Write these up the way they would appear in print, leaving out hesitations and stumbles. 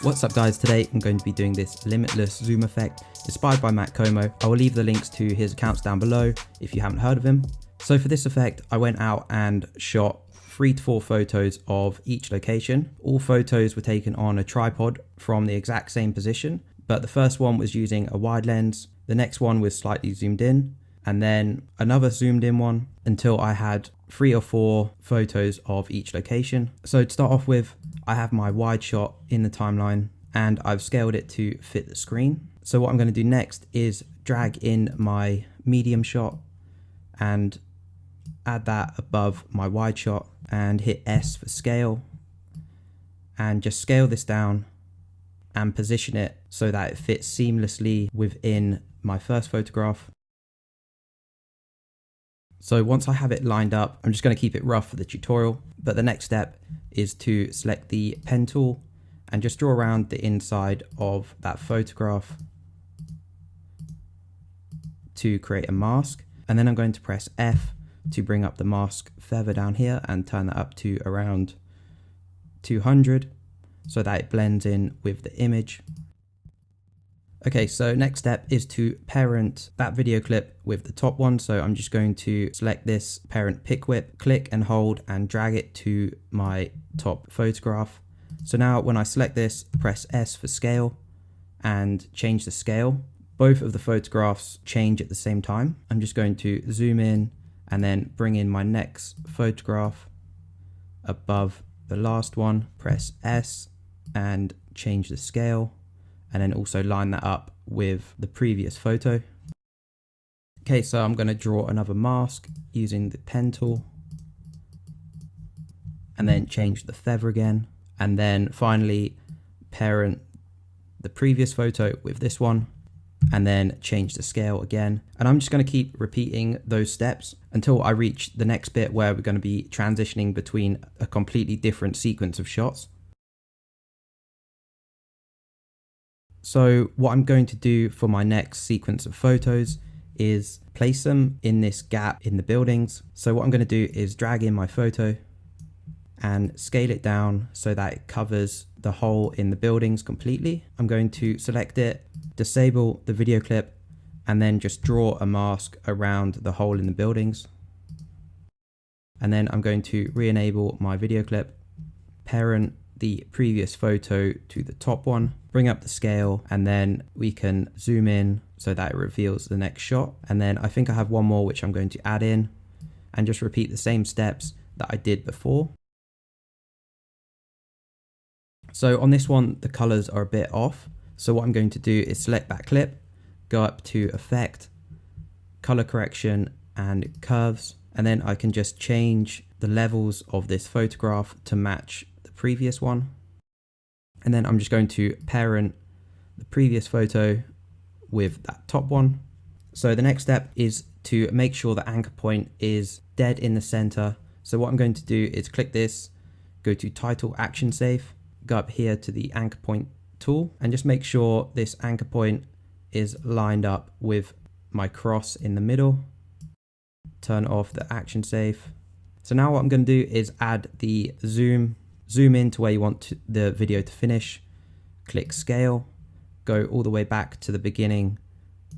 What's up guys, today I'm going to be doing this limitless zoom effect inspired by Komo. I will leave the links to his accounts down below if you haven't heard of him. So for this effect, I went out and shot 3 to 4 photos of each location. All photos were taken on a tripod from the exact same position, but the first one was using a wide lens, the next one was slightly zoomed in, and then another zoomed in one until I had 3 or 4 photos of each location. So to start off with, I have my wide shot in the timeline and I've scaled it to fit the screen. So what I'm going to do next is drag in my medium shot and add that above my wide shot and hit S for scale and just scale this down and position it so that it fits seamlessly within my first photograph. So once I have it lined up, I'm just going to keep it rough for the tutorial, but the next step is to select the pen tool and just draw around the inside of that photograph to create a mask. And then I'm going to press F to bring up the mask further down here and turn that up to around 200 so that it blends in with the image. Okay, so next step is to parent that video clip with the top one. So I'm just going to select this parent pick whip, click and hold and drag it to my top photograph. So now when I select this, press S for scale and change the scale. Both of the photographs change at the same time. I'm just going to zoom in and then bring in my next photograph above the last one, press S and change the scale. And then also line that up with the previous photo. Okay, so I'm going to draw another mask using the pen tool and then change the feather again. And then finally parent the previous photo with this one and then change the scale again. And I'm just going to keep repeating those steps until I reach the next bit where we're going to be transitioning between a completely different sequence of shots. So what I'm going to do for my next sequence of photos is place them in this gap in the buildings. So what I'm going to do is drag in my photo and scale it down so that it covers the hole in the buildings completely. I'm going to select it, disable the video clip, and then just draw a mask around the hole in the buildings. And then I'm going to re-enable my video clip, parent the previous photo to the top one, bring up the scale, and then we can zoom in so that it reveals the next shot. And then I think I have one more which I'm going to add in and just repeat the same steps that I did before. So on this one, the colors are a bit off. So what I'm going to do is select that clip, go up to Effect, Color Correction and Curves, and then I can just change the levels of this photograph to match the previous one. And then I'm just going to parent the previous photo with that top one. So the next step is to make sure the anchor point is dead in the center. So what I'm going to do is click this, go to Title Action Safe, go up here to the anchor point tool and just make sure this anchor point is lined up with my cross in the middle. Turn off the action safe. So now what I'm going to do is add the zoom in to where you want the video to finish, click scale, go all the way back to the beginning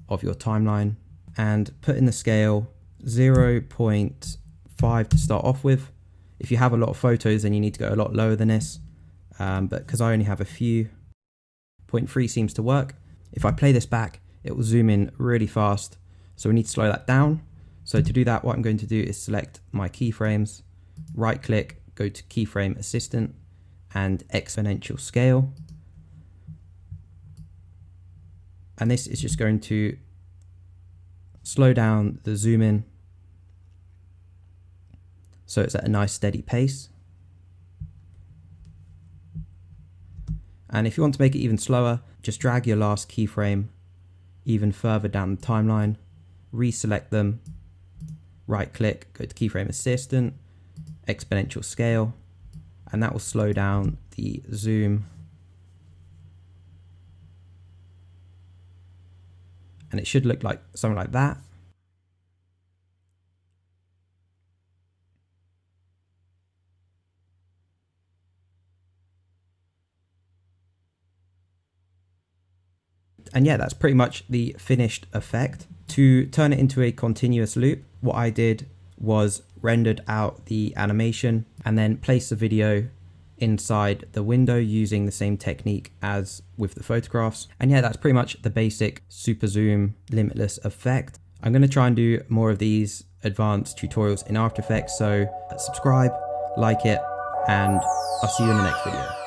of your timeline and put in the scale 0.5 to start off with. If you have a lot of photos then you need to go a lot lower than this, but because I only have a few, 0.3 seems to work. If I play this back, it will zoom in really fast, so we need to slow that down. So to do that, what I'm going to do is select my keyframes, right click, go to keyframe assistant and exponential scale. And this is just going to slow down the zoom in so it's at a nice steady pace. And if you want to make it even slower, just drag your last keyframe even further down the timeline, reselect them, right click, go to keyframe assistant, exponential scale, and that will slow down the zoom. And it should look like something like that. And yeah, that's pretty much the finished effect. To turn it into a continuous loop, what I did was rendered out the animation and then placed the video inside the window using the same technique as with the photographs. And yeah, that's pretty much the basic super zoom limitless effect. I'm going to try and do more of these advanced tutorials in After Effects, so subscribe, like it, and I'll see you in the next video.